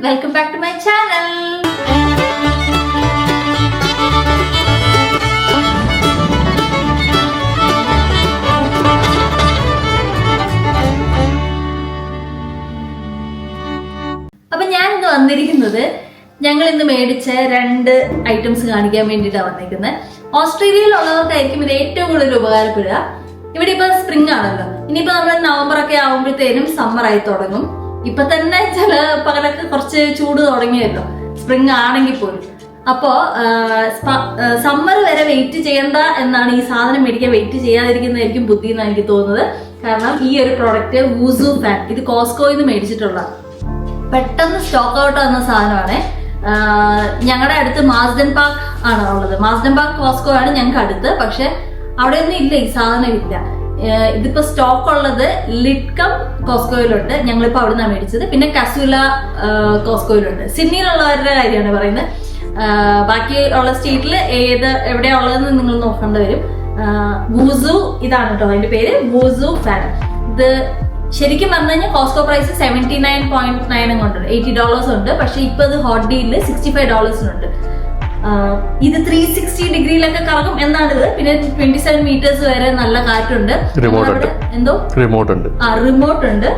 welcome back to my channel. അപ്പോൾ ഞാൻ ഇന്ന് വന്നിരിക്കുന്നത് ഞങ്ങൾ ഇന്ന് മേടിച്ച രണ്ട് ഐറ്റംസ് കാണിക്കാൻ വേണ്ടിയിട്ടാണ് വന്നിരിക്കുന്നത്. ഓസ്ട്രേലിയയിലുള്ളവർക്കായിരിക്കും ഇത് ഏറ്റവും കൂടുതൽ ഉപകാരപ്പെടുക. ഇവിടെ ഇപ്പൊ സ്പ്രിംഗ് ആണല്ലോ, ഇനിയിപ്പോ നമ്മൾ നവംബർ ഒക്കെ ആവുമ്പോഴത്തേനും സമ്മർ ആയി തുടങ്ങും. ഇപ്പൊ തന്നെ ചില പകലൊക്കെ കുറച്ച് ചൂട് തുടങ്ങിയല്ലോ, സ്പ്രിംഗ് ആണെങ്കിൽ പോലും. അപ്പോ സമ്മർ വരെ വെയിറ്റ് ചെയ്യണ്ട എന്നാണ് ഈ സാധനം മേടിക്കാൻ വെയിറ്റ് ചെയ്യാതിരിക്കുന്നതായിരിക്കും ബുദ്ധി എന്നാണ് എനിക്ക് തോന്നുന്നത്. കാരണം ഈ ഒരു പ്രോഡക്റ്റ് വൂസു ഫാൻ, ഇത് കോസ്കോയിൽ നിന്ന് മേടിച്ചിട്ടുള്ള പെട്ടെന്ന് സ്റ്റോക്ക് ഔട്ട് ആവുന്ന സാധനമാണ്. ഞങ്ങളുടെ അടുത്ത് മാസ്ഡൻ പാർക്ക് ആണ് ഉള്ളത്. മാസ്ഡൻ പാർക്ക് കോസ്കോ ആണ് ഞങ്ങൾക്ക് അടുത്ത്, പക്ഷെ അവിടെ ഒന്നും ഇല്ല, ഈ സാധനം ഇല്ല. ഇതിപ്പോ സ്റ്റോക്ക് ഉള്ളത് ലിഡ്കം കോസ്കോയിലുണ്ട്, ഞങ്ങളിപ്പോ അവിടെ നിന്നാണ് മേടിച്ചത്. പിന്നെ കസുല കോസ്കോയിലുണ്ട്. സിഡ്നിയിലുള്ളവരുടെ കാര്യമാണ് പറയുന്നത്. ബാക്കി ഉള്ള സ്റ്റേറ്റിൽ എവിടെയാ ഉള്ളതെന്ന് നിങ്ങൾ നോക്കേണ്ടി വരും. വൂസു ഇതാണ് കേട്ടോ അതിന്റെ പേര്, വൂസു ഫാൻ. ഇത് ശരിക്കും പറഞ്ഞു കഴിഞ്ഞാൽ കോസ്കോ പ്രൈസ് $79.9 കൊണ്ടുണ്ട്, $80 ഉണ്ട്. പക്ഷെ ഇപ്പൊ ഇത് ഹോട്ട് ഡീലില് $65 ഇത് 360 ഡിഗ്രിയിലൊക്കെ കറങ്ങും എന്നാണിത്. പിന്നെ 27 meters വരെ നല്ല കാറ്റുണ്ട്. എന്തോ റിമോട്ട് ഉണ്ട്.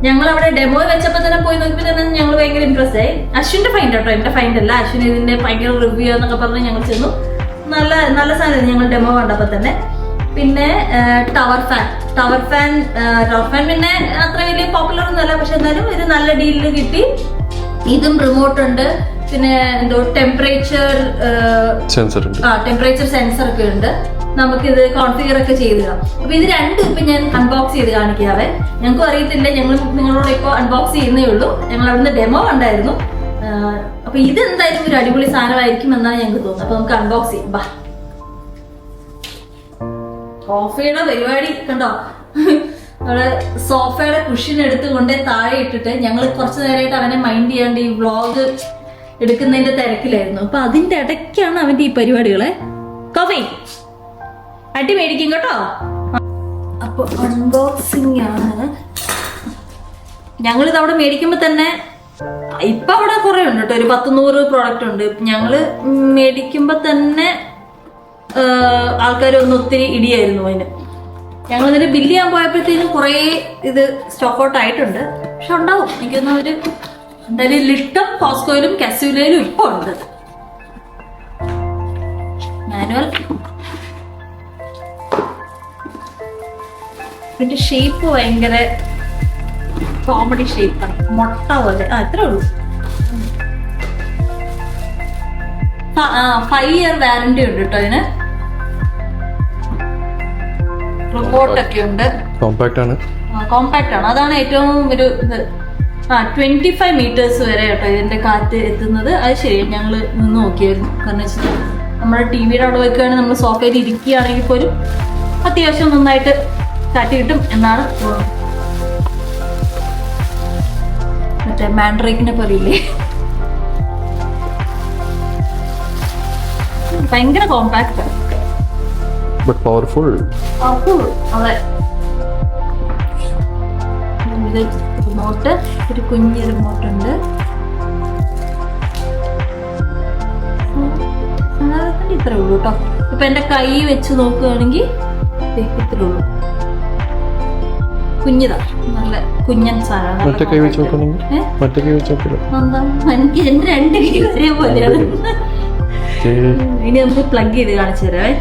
ഞങ്ങൾ അവിടെ ഡെമോ വെച്ചപ്പോ തന്നെ പോയി നോക്കിയപ്പോ തന്നെ ഞങ്ങൾ ഭയങ്കര ഇംപ്രസ് ആയി. അശ്വിന്റെ ഫൈൻഡ് കേട്ടോ, എന്റെ ഫൈൻഡ് അല്ല. അശ്വിൻ ഇതിന്റെ ഭയങ്കര റിവ്യൂ എന്നൊക്കെ പറഞ്ഞ് ഞങ്ങൾ ചെന്നു. നല്ല സാധനം ഞങ്ങൾ ഡെമോ കണ്ടപ്പോ തന്നെ. പിന്നെ ടവർ ഫാൻ പിന്നെ അത്ര വലിയ പോപ്പുലർ ഒന്നുമല്ല, പക്ഷെ എന്നാലും ഒരു നല്ല ഡീലിൽ കിട്ടി. ഇതും റിമോട്ട് ഉണ്ട്. പിന്നെ എന്തോ ടെമ്പറേച്ചർ സെൻസർ ഒക്കെ ഉണ്ട്. നമുക്കിത് കോൺഫിഗർ ഒക്കെ ചെയ്തിടാം. അപ്പൊ ഇത് രണ്ടും ഇപ്പൊ ഞാൻ അൺബോക്സ് ചെയ്ത് കാണിക്കാവേ. ഞങ്ങൾക്കും അറിയത്തില്ല, ഞങ്ങൾ നിങ്ങളോട് ഇപ്പൊ അൺബോക്സ് ചെയ്യുന്നേ ഉള്ളൂ. ഞങ്ങൾ അവിടുന്ന് ഡെമോ കണ്ടായിരുന്നു. അപ്പൊ ഇത് എന്തായാലും ഒരു അടിപൊളി സാധനമായിരിക്കും എന്നാണ് ഞങ്ങൾക്ക് തോന്നുന്നത്. അപ്പൊ നമുക്ക് അൺബോക്സ് ചെയ്യാം. ബാ, സോഫയുടെ പരിപാടി കണ്ടോ. അവിടെ സോഫയുടെ കുഷൻ എടുത്തുകൊണ്ട് താഴെ ഇട്ടിട്ട് ഞങ്ങൾ കുറച്ചു നേരമായിട്ട് അവനെ മൈൻഡ് ചെയ്യാണ്ട് ഈ വ്ളോഗ് എടുക്കുന്നതിന്റെ തിരക്കിലായിരുന്നു. അപ്പൊ അതിന്റെ ഇടയ്ക്കാണ് അവന്റെ ഈ പരിപാടികളെ. കോഫി അടി മേടിക്കും കേട്ടോ. അപ്പൊ അൺബോക്സിംഗ് ആണ്. ഞങ്ങളിത് അവിടെ മേടിക്കുമ്പോ തന്നെ ഇപ്പൊ അവിടെ കുറെ ഉണ്ട് കേട്ടോ, ഒരു 100 പ്രോഡക്റ്റ് ഉണ്ട്. ഞങ്ങള് മേടിക്കുമ്പോ തന്നെ ആൾക്കാരൊന്നും ഒത്തിരി ഇടിയായിരുന്നു അതിന്. ഞങ്ങൾ ഇതിന് ബില്ല് ചെയ്യാൻ പോയപ്പോഴത്തേനും കുറെ ഇത് സ്റ്റോക്ക് ഔട്ട് ആയിട്ടുണ്ട്. പക്ഷെ ഉണ്ടാവും എനിക്കൊന്നും ഒരു എന്തായാലും ലിഡ്കം കോസ്കോയിലും കസുലയിലും ഇപ്പൊ ഉണ്ട്. മാനുവൽ ഇതിന്റെ ഷേപ്പ് ഭയങ്കര കോമഡി ഷേപ്പാണ്, മുട്ട പോലെ. ഇത്രേ ഉള്ളൂ. 5 year വാറന്റി ഉണ്ട് കേട്ടോ ഇതിന്. റിപ്പോർട്ട് ഒക്കെ ഉണ്ട്. കോമ്പാക്ട് ആണ്, അതാണ് ഏറ്റവും ഒരു ഇത്. 25 meters വരെ കേട്ടോ ഇതിന്റെ കാറ്റ് എത്തുന്നത്. അത് ശരി, ഞങ്ങൾ നിന്ന് നോക്കിയായിരുന്നു. കാരണം വെച്ചാൽ നമ്മുടെ ടിവിയുടെ അവിടെ വെക്കുകയാണെങ്കിൽ നമ്മൾ സോഫയിൽ ഇരിക്കുകയാണെങ്കിൽ പോലും അത്യാവശ്യം നന്നായിട്ട് കാറ്റ് കിട്ടും എന്നാണ് തോന്നുന്നത്. മറ്റേ മാൻഡ്രേക്കിനെ പറയില്ലേ, ഭയങ്കര കോമ്പാക്ട് ആണ്. But powerful. അതെ. റിമോട്ട്, ഒരു കുഞ്ഞ് റിമോട്ട് ഉണ്ട്. ഇത്രേ ഉള്ളൂ കേട്ടോ. ഇപ്പൊ എന്റെ കൈ വെച്ച് നോക്കുകയാണെങ്കിൽ ഇത്രേ ഉള്ളൂ. കുഞ്ഞിതാ, നല്ല കുഞ്ഞൻ സാധനം. എനിക്ക് എന്റെ 2 കൈ ഒരേപോലെയാണ്. ഇനി നമുക്ക് പ്ലഗ് ചെയ്ത് കാണിച്ചു തരാവേ.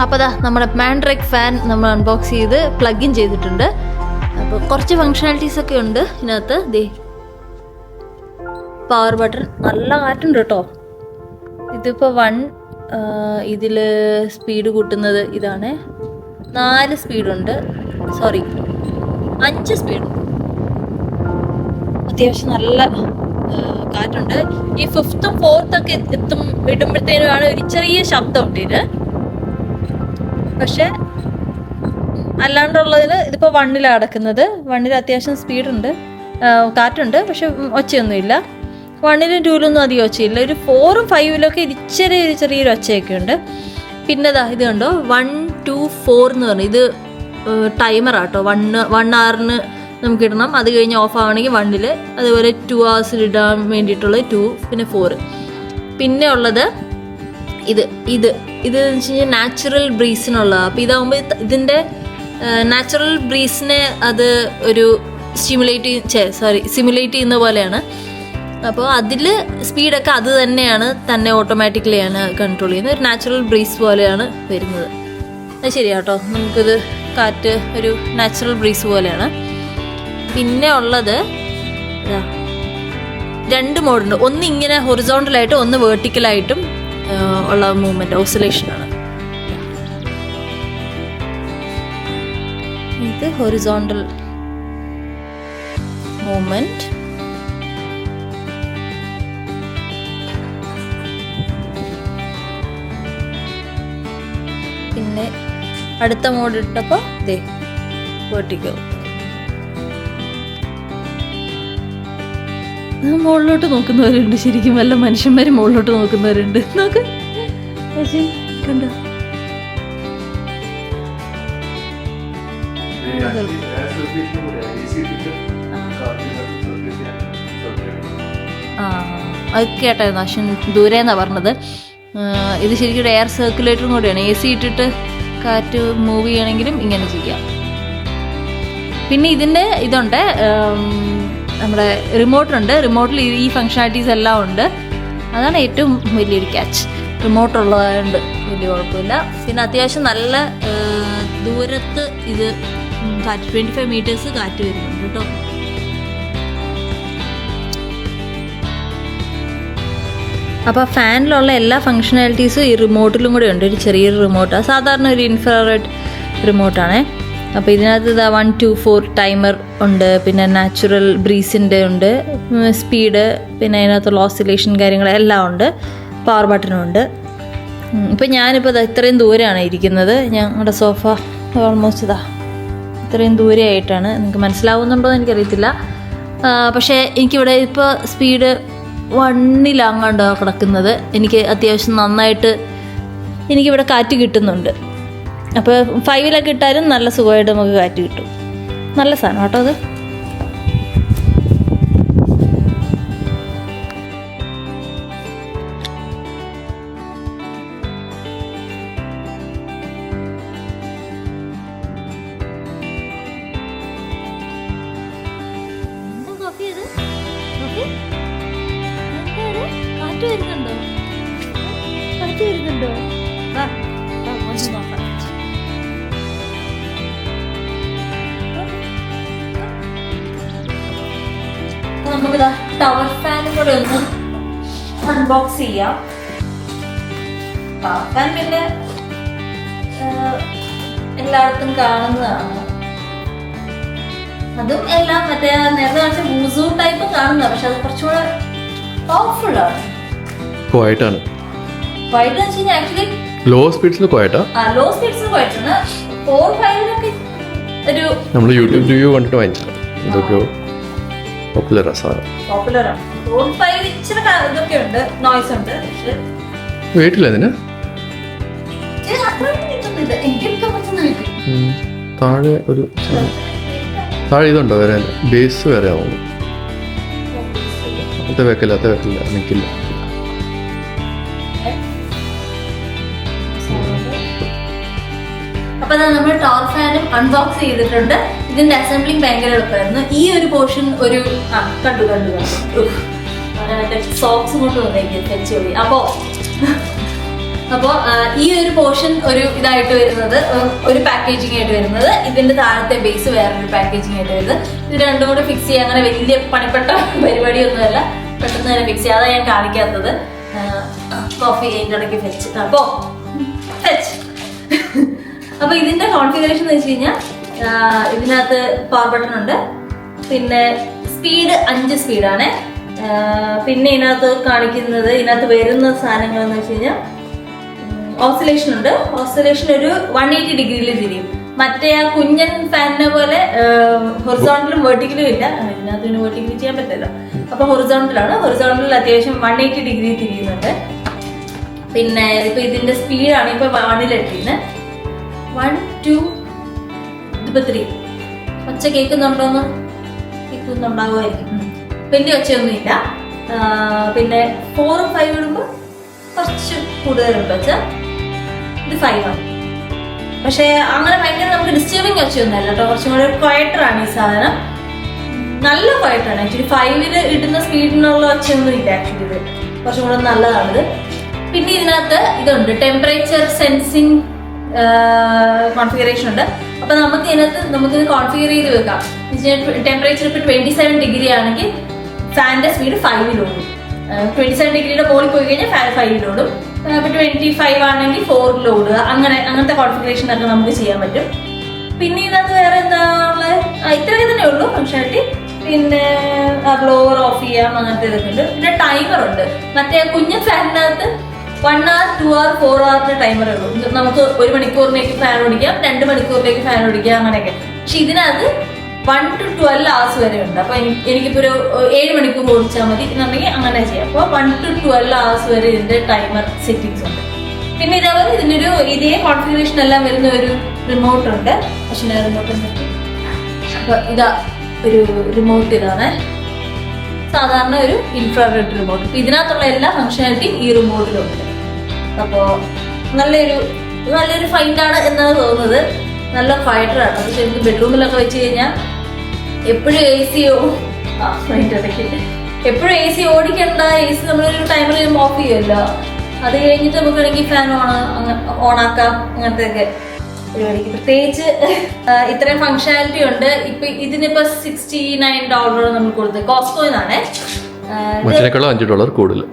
അപ്പോൾ നമ്മുടെ മാൻഡ്രേക്ക് ഫാൻ നമ്മൾ അൺബോക്സ് ചെയ്ത് പ്ലഗ് ഇൻ ചെയ്തിട്ടുണ്ട്. അപ്പോൾ കുറച്ച് ഫങ്ഷണാലിറ്റീസ് ഒക്കെ ഉണ്ട് ഇതിനകത്ത്. പവർ ബട്ടൺ, നല്ല കാറ്റുണ്ട് കേട്ടോ. ഇതിപ്പോൾ 1 ഇതിൽ സ്പീഡ് കൂട്ടുന്നത് ഇതാണ്. 4 സ്പീഡുണ്ട്, 5 സ്പീഡ്. അത്യാവശ്യം നല്ല കാറ്റുണ്ട്. ഈ 5th ഉം 4th ഒക്കെ ഇടുമ്പോഴത്തേനുമാണ് ഒരു ചെറിയ ശബ്ദം ഉണ്ട് ഇത്. പക്ഷെ അല്ലാണ്ടുള്ളതിന് ഇതിപ്പോൾ 1ലാണ് കിടക്കുന്നത്. 1ൽ അത്യാവശ്യം സ്പീഡുണ്ട്, കാറ്റുണ്ട്, പക്ഷെ ഒച്ചയൊന്നുമില്ല. 1ലും 2ലും അധികം ഒച്ചയില്ല. ഒരു 4ഉം 5ലൊക്കെ ചെറിയൊരു ഒച്ചയൊക്കെ ഉണ്ട്. പിന്നെ ഇത് കണ്ടോ, 1, 2, 4 എന്ന് പറഞ്ഞു. ഇത് ടൈമറാട്ടോ. 1 hourന് നമുക്ക് ഇടണം. അത് കഴിഞ്ഞ് ഓഫ് ആവണമെങ്കിൽ 1, അതുപോലെ 2 hours ഇടാൻ വേണ്ടിയിട്ടുള്ള 2, പിന്നെ 4. പിന്നെ ഉള്ളത് ഇത് എന്ന് വെച്ച് കഴിഞ്ഞാൽ നാച്ചുറൽ ബ്രീസിനുള്ളതാണ്. അപ്പോൾ ഇതാകുമ്പോൾ ഇതിൻ്റെ നാച്ചുറൽ ബ്രീസിനെ അത് ഒരു സിമുലേറ്റ് ചെയ്യുന്ന പോലെയാണ്. അപ്പോൾ അതിൽ സ്പീഡൊക്കെ അത് തന്നെ ഓട്ടോമാറ്റിക്കലിയാണ് കൺട്രോൾ ചെയ്യുന്നത്. ഒരു നാച്ചുറൽ ബ്രീസ് പോലെയാണ് വരുന്നത്. അത് ശരിയാട്ടോ, നമുക്കിത് കാറ്റ് ഒരു നാച്ചുറൽ ബ്രീസ് പോലെയാണ്. പിന്നെ ഉള്ളത് 2 മോഡുണ്ട്. ഒന്ന് ഇങ്ങനെ ഹൊറിസോണ്ടലായിട്ടും ഒന്ന് വേർട്ടിക്കലായിട്ടും ഉള്ള മൂവ്മെൻറ്റ്, ഓസിലേഷനാണ്. ഇത് ഹൊറിസോണ്ടൽ മൂവ്മെൻറ്റ്. പിന്നെ അടുത്ത മോഡ് ഇട്ടപ്പോൾ വേർട്ടിക്കൽ. മുകളിലോട്ട് നോക്കുന്നവരുണ്ട്, ശരിക്കും വല്ല മനുഷ്യന്മാർ മുകളിലോട്ട് നോക്കുന്നവരുണ്ട്. നോക്ക് കണ്ടോ? അത് കേട്ടായിരുന്നു അശ്വിൻ ദൂരെന്നാണ് പറഞ്ഞത്. ഇത് ശരിക്കും ഒരു എയർ സർക്കുലേറ്ററും കൂടിയാണ്. AC ഇട്ടിട്ട് കാറ്റ് മൂവ് ചെയ്യണമെങ്കിലും ഇങ്ങനെ ചെയ്യാം. പിന്നെ ഇതിൻ്റെ ഇതുണ്ട്, നമ്മുടെ റിമോട്ടുണ്ട്. റിമോട്ടിൽ ഈ ഫങ്ഷനാലിറ്റീസ് എല്ലാം ഉണ്ട്. അതാണ് ഏറ്റവും വലിയൊരു ക്യാച്ച്. റിമോട്ട് ഉള്ളതുകൊണ്ട് വലിയ കുഴപ്പമില്ല. പിന്നെ അത്യാവശ്യം നല്ല ദൂരത്ത് ഇത് കാറ്റ് 25 meters കാറ്റ് വരുന്നുണ്ട് കേട്ടോ. അപ്പോൾ ഫാനിലുള്ള എല്ലാ ഫങ്ഷനാലിറ്റീസും ഈ റിമോട്ടിലും കൂടെ ഉണ്ട്. ഒരു ചെറിയൊരു റിമോട്ടാണ്, സാധാരണ ഒരു ഇൻഫ്രാറെഡ് റിമോട്ടാണേ. അപ്പോൾ ഇതിനകത്ത് 1, 2, 4 ടൈമർ ഉണ്ട്. പിന്നെ നാച്ചുറൽ ബ്രീസിൻ്റെ ഉണ്ട്, സ്പീഡ്, പിന്നെ അതിനകത്തുള്ള ഓസിലേഷൻ കാര്യങ്ങളെല്ലാം ഉണ്ട്. പവർ ബട്ടണും ഉണ്ട്. ഇപ്പം ഞാനിപ്പോൾ ഇത്രയും ദൂരെയാണ് ഇരിക്കുന്നത്. ഞങ്ങളുടെ സോഫ ഓൾമോസ്റ്റ് ഇത്രയും ദൂരെയായിട്ടാണ്. നിങ്ങൾക്ക് മനസ്സിലാവുന്നുണ്ടോ എന്ന് എനിക്കറിയത്തില്ല. പക്ഷേ എനിക്കിവിടെ ഇപ്പോൾ സ്പീഡ് 1 കിടക്കുന്നത്. എനിക്ക് അത്യാവശ്യം നന്നായിട്ട് എനിക്കിവിടെ കാറ്റ് കിട്ടുന്നുണ്ട്. അപ്പോൾ 5 ഇട്ടാലും നല്ല സുഖമായിട്ട് നമുക്ക് കാറ്റ് കിട്ടും. നല്ല സാധനം കേട്ടോ അത്. കാറ്റ് വരുന്നുണ്ടോ? നോക്കാം. നമുക്കിതാ ടവർ ഫാനും കൂടെ ഒന്ന് അൺബോക്സ് ചെയ്യാം. പവർ ഫാൻ പിന്നെ എല്ലായിടത്തും കാണുന്നതാണ്. അതും എല്ലാം മറ്റേ നേരത്തെ കാണിച്ച ബൂസു ടൈപ്പ് കാണുന്നതാണ്. പക്ഷെ അത് കുറച്ചുകൂടെ പവർഫുൾ ആണ്. ക്വയറ്റാണ്. ക്വയറ്റ് എന്ന് വെച്ച് കഴിഞ്ഞാൽ ആക്ച്വലി ലോ സ്പീഡ്സിന് ക്വയറ്റാ. ലോ സ്പീഡ്സിന് ക്വയറ്റാണ്. 4, 5 ഒരു നമ്മൾ യൂട്യൂബ് റിവ്യൂ കണ്ടിട്ട് വാങ്ങിച്ചത്. ഇതൊക്കെ പോപ്പുലറാണ് സാധനം. പോപ്പുലറാണ്. 4, 5 ഇച്ചിരി ഇതൊക്കെ ഉണ്ട്, നോയ്സ് ഉണ്ട്. പക്ഷെ വെയിറ്റില്ല അതിന്. താഴെ ഒരു താഴെ ഇതുണ്ടോ വരാൻ? ബേസ് വേറെ ആവുന്നു. അത്ത വെക്കില്ല നിൽക്കില്ല. അപ്പൊ നമ്മൾ ടവർ ഫാനും അൺബോക്സ് ചെയ്തിട്ടുണ്ട്. ഇതിന്റെ അസംബ്ലിങ് ഭയങ്കര എളുപ്പമായിരുന്നു. ഈ ഒരു പോർഷൻ ഒരു കണ്ടു സോക്സ് കൊണ്ട് വന്നേക്കും. അപ്പോൾ ഈ ഒരു പോർഷൻ ഒരു ഇതായിട്ട് വരുന്നത്, ഒരു പാക്കേജിങ് ആയിട്ട് വരുന്നത്. ഇതിന്റെ താഴത്തെ ബേസ് വേറൊരു പാക്കേജിങ് ആയിട്ട് വരുന്നത്. ഇത് രണ്ടും കൂടെ ഫിക്സ് ചെയ്യാൻ അങ്ങനെ വലിയ പണിപ്പെട്ട പരിപാടിയൊന്നുമല്ല, പെട്ടെന്ന് തന്നെ ഫിക്സ് ചെയ്യാം. അതാണ് ഞാൻ കാണിക്കാത്തത്. കോഫി അതിൻ്റെ ഇടയ്ക്ക് ഫെച്ച്. അപ്പൊ ഇതിന്റെ കോൺഫിഗറേഷൻ എന്ന് വെച്ച് കഴിഞ്ഞാൽ ഇതിനകത്ത് പവർ ബട്ടൺ ഉണ്ട്. പിന്നെ സ്പീഡ് 5 സ്പീഡാണ്. പിന്നെ ഇതിനകത്ത് കാണിക്കുന്നത്, ഇതിനകത്ത് വരുന്ന സാധനങ്ങൾ എന്ന് വെച്ച് കഴിഞ്ഞാൽ ഓസിലേഷൻ ഉണ്ട്. ഓസിലേഷൻ ഒരു 180 ഡിഗ്രിയിൽ തിരിയും. മറ്റേ ആ കുഞ്ഞൻ ഫാനിനെ പോലെ ഹൊറിസോണ്ടലും വെർട്ടിക്കലും ഇല്ല. ഇതിനകത്ത് പിന്നെ വെർട്ടിക്കൽ ചെയ്യാൻ പറ്റില്ല. അപ്പൊ ഹൊറിസോണ്ടലാണ്. ഹൊറിസോണ്ടലിൽ അത്യാവശ്യം 180 ഡിഗ്രി തിരിയുന്നുണ്ട്. പിന്നെ ഇപ്പൊ ഇതിന്റെ സ്പീഡാണ് ഇപ്പൊ 1 1, 2, ഇതിപ്പോ 3. ഒച്ച കേൾക്കുന്നുണ്ടോന്ന് ഇതൊന്നും ഉണ്ടാകുമായിരിക്കും. വലിയ ഒച്ചയൊന്നുമില്ല. പിന്നെ 4ഉം 5 ഇടുമ്പോൾ കുറച്ച് കൂടുതലുണ്ട് വെച്ചാൽ ഇത് 5 ആണ്. പക്ഷെ അങ്ങനെ ഭയങ്കര നമുക്ക് ഡിസ്റ്റർബിങ് ഒച്ചയൊന്നുമല്ല കേട്ടോ. കുറച്ചും കൂടെ ക്വയറ്ററാണ് ഈ സാധനം. നല്ല ക്വയറ്റാണ് ആക്ച്വലി. 5ൽ ഇടുന്ന സ്പീഡിനുള്ള ഒച്ചയൊന്നും ഇല്ല ആക്ച്വലി. ഇത് കുറച്ചും കൂടെ നല്ലതാണിത്. പിന്നെ ഇതിനകത്ത് ഇതുണ്ട്, ടെമ്പറേച്ചർ സെൻസിങ് കോൺഫിഗറേഷൻ ഉണ്ട്. അപ്പൊ നമുക്ക് ഇതിനകത്ത് കോൺഫിഗർ ചെയ്ത് വെക്കാം. ടെമ്പറേച്ചർ ഇപ്പൊ 27 ഡിഗ്രി ആണെങ്കിൽ ഫാനിന്റെ സ്പീഡ് 5ലോടും. 27 ഡിഗ്രിയുടെ മുകളിൽ പോയി കഴിഞ്ഞാൽ ഫാൻ 5ലോടും. ഇപ്പൊ 25 ആണെങ്കിൽ 4ലോടുക. അങ്ങനത്തെ കോൺഫിഗറേഷൻ ഒക്കെ നമുക്ക് ചെയ്യാൻ പറ്റും. പിന്നെ ഇതിനകത്ത് വേറെ എന്താ ഉള്ളത്? ഇത്രയൊക്കെ തന്നെ ഉള്ളൂ ഫംഗ്ഷനാലിറ്റി. പിന്നെ ബ്ലോവർ ഓഫ് ചെയ്യാം, അങ്ങനത്തെ ഇതൊക്കെ ഉണ്ട്. പിന്നെ ടൈമർ ഉണ്ട്. മറ്റേ കുഞ്ഞു ഫാനിനകത്ത് 1 hour 2 hour 4 hour ടൈമറേ ഉള്ളൂ. നമുക്ക് 1 മണിക്കൂറിലേക്ക് ഫാൻ ഓടിക്കാം, 2 മണിക്കൂറിലേക്ക് ഫാൻ ഓടിക്കാം, അങ്ങനെയൊക്കെ. പക്ഷെ ഇതിനകത്ത് 1 to 12 hours വരെ ഉണ്ട്. അപ്പൊ എനിക്കിപ്പോ ഒരു 7 മണിക്കൂർ ഓടിച്ചാൽ മതി എന്നുണ്ടെങ്കിൽ അങ്ങനെ ചെയ്യാം. അപ്പൊ 1 to 12 hours വരെ ഇതിന്റെ ടൈമർ സെറ്റിംഗ്സ് ഉണ്ട്. പിന്നെ ഇതേപോലെ ഇതിനൊരു ഇതേ കോൺഫിഗറേഷൻ എല്ലാം വരുന്ന ഒരു റിമോട്ട് ഉണ്ട്. പക്ഷെ റിമോട്ട് അപ്പൊ ഇതാ ഒരു റിമോട്ട്. ഇതാണ് സാധാരണ ഒരു ഇൻഫ്രാറെഡ് റിമോട്ട്. ഇപ്പൊ ഇതിനകത്തുള്ള എല്ലാ ഫംഗ്ഷനാലിറ്റിയും ഈ റിമോട്ടിലുണ്ട്. അപ്പോ നല്ലൊരു ഫൈൻഡാണ് എന്നാണ് തോന്നുന്നത്. നല്ല ഫൈറ്ററാണ്. പക്ഷെ എനിക്ക് ബെഡ്റൂമിലൊക്കെ വെച്ച് കഴിഞ്ഞാൽ എപ്പോഴും എപ്പോഴും AC ഓടിക്കണ്ട. AC നമ്മളൊരു ടൈമിൽ ഓഫ് ചെയ്യുമല്ലോ. അത് കഴിഞ്ഞിട്ട് നമുക്ക് വേണമെങ്കിൽ ഫാൻ ഓണാക്കാം, അങ്ങനത്തെ ഒക്കെ പരിപാടിക്ക്. പ്രത്യേകിച്ച് ഇത്രയും ഫംഗ്ഷനാലിറ്റി ഉണ്ട്. ഇതിനിപ്പോ $69 നമ്മൾ കൊടുത്തത് കോസ്കോയിന്നാണ്. $5 കൂടുതൽ.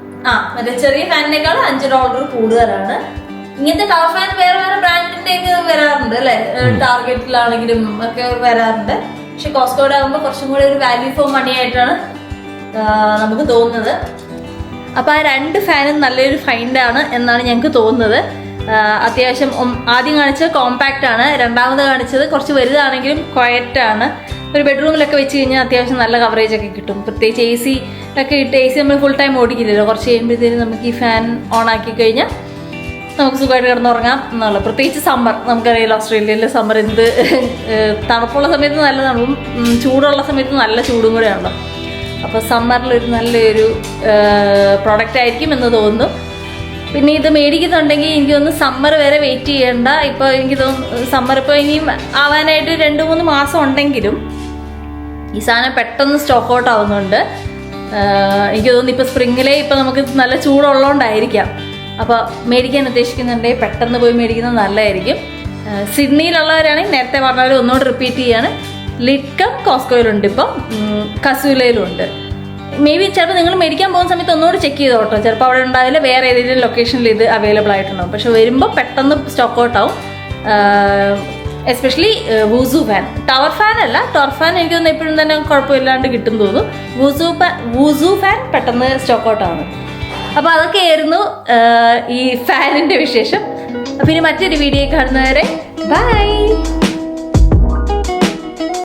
മറ്റേ ചെറിയ ഫാനിനേക്കാളും $5 കൂടുതലാണ്. ഇങ്ങനത്തെ ടവർ ഫാൻ വേറെ ബ്രാൻഡിന്റെ ഒക്കെ വരാറുണ്ട് അല്ലെ, ടാർഗറ്റിലാണെങ്കിലും ഒക്കെ വരാറുണ്ട്. പക്ഷെ കോസ്കോയുടെ ആകുമ്പോൾ കുറച്ചും കൂടി ഒരു വാല്യൂ ഫോർ മണി ആയിട്ടാണ് നമുക്ക് തോന്നുന്നത്. അപ്പൊ ആ 2 ഫാനും നല്ലൊരു ഫൈൻഡാണ് എന്നാണ് ഞങ്ങൾക്ക് തോന്നുന്നത്. അത്യാവശ്യം ആദ്യം കാണിച്ചത് കോമ്പാക്റ്റ് ആണ്, രണ്ടാമത് കാണിച്ചത് കുറച്ച് വലുതാണെങ്കിലും ക്വയറ്റ് ആണ്. ഒരു ബെഡ്റൂമിലൊക്കെ വെച്ച് കഴിഞ്ഞാൽ അത്യാവശ്യം നല്ല കവറേജ് ഒക്കെ കിട്ടും. പ്രത്യേകിച്ച് AC ഒക്കെ ഇട്ട് AC നമ്മൾ ഫുൾ ടൈം ഓടിക്കില്ലല്ലോ. കുറച്ച് കഴിയുമ്പോഴത്തേനും നമുക്ക് ഈ ഫാൻ ഓൺ ആക്കി കഴിഞ്ഞാൽ നമുക്ക് സുഖമായിട്ട് കിടന്നുറങ്ങാം എന്നുള്ളത്. പ്രത്യേകിച്ച് സമ്മർ, നമുക്കറിയാലോ ഓസ്ട്രേലിയയിലെ സമ്മർ എന്ത് തണുപ്പുള്ള സമയത്ത് നല്ല തണുപ്പും ചൂടുള്ള സമയത്ത് നല്ല ചൂടും കൂടെയാണല്ലോ. അപ്പോൾ സമ്മറിലൊരു നല്ലൊരു പ്രോഡക്റ്റ് ആയിരിക്കും എന്ന് തോന്നുന്നു. പിന്നെ ഇത് മേടിക്കുന്നുണ്ടെങ്കിൽ എനിക്ക് തോന്നുന്നു സമ്മർ വരെ വെയിറ്റ് ചെയ്യണ്ട. ഇപ്പോൾ എനിക്ക് തോന്നുന്നു സമ്മർ ഇപ്പോൾ ഇനിയും ആവാനായിട്ട് 2-3 മാസം ഉണ്ടെങ്കിലും ഈ സാധനം പെട്ടെന്ന് സ്റ്റോക്ക് ഔട്ട് ആവുന്നുണ്ട്. എനിക്ക് തോന്നുന്നു ഇപ്പോൾ സ്പ്രിങ്ങിലെ ഇപ്പോൾ നമുക്ക് നല്ല ചൂടുള്ളതുകൊണ്ടായിരിക്കാം. അപ്പോൾ മേടിക്കാൻ ഉദ്ദേശിക്കുന്നുണ്ടെങ്കിൽ പെട്ടെന്ന് പോയി മേടിക്കുന്നത് നല്ലതായിരിക്കും. സിഡ്നിയിലുള്ളവരാണെങ്കിൽ നേരത്തെ പറഞ്ഞാൽ ഒന്നുകൂടെ റിപ്പീറ്റ് ചെയ്യാണ്, ലിഡ്കം കോസ്കോയിലുണ്ട്, ഇപ്പം കസൂലയിലും ഉണ്ട്. മേ ബി ചിലപ്പോൾ നിങ്ങൾ മേടിക്കാൻ പോകുന്ന സമയത്ത് ഒന്നുകൂടി ചെക്ക് ചെയ്തോ കേട്ടോ. ചിലപ്പോൾ അവിടെ ഉണ്ടാവില്ല, വേറെ ഏതെങ്കിലും ലൊക്കേഷനിൽ ഇത് അവൈലബിൾ ആയിട്ടുണ്ടാവും. പക്ഷെ വരുമ്പോൾ പെട്ടെന്ന് സ്റ്റോക്ക് ഔട്ട് ആവും. എസ്പെഷ്യലി വൂസു ഫാൻ. ടവർ ഫാൻ അല്ല, ടവർ ഫാൻ എനിക്ക് തോന്നുന്നു എപ്പോഴും തന്നെ കുഴപ്പമില്ലാണ്ട് കിട്ടും തോന്നുന്നു. വൂസു ഫാൻ പെട്ടെന്ന് സ്റ്റോക്ക് ഔട്ട് ആവുന്നു. അപ്പോൾ അതൊക്കെയായിരുന്നു ഈ ഫാനിൻ്റെ വിശേഷം. പിന്നെ മറ്റൊരു വീഡിയോ കാണുന്നവരെ ബൈ.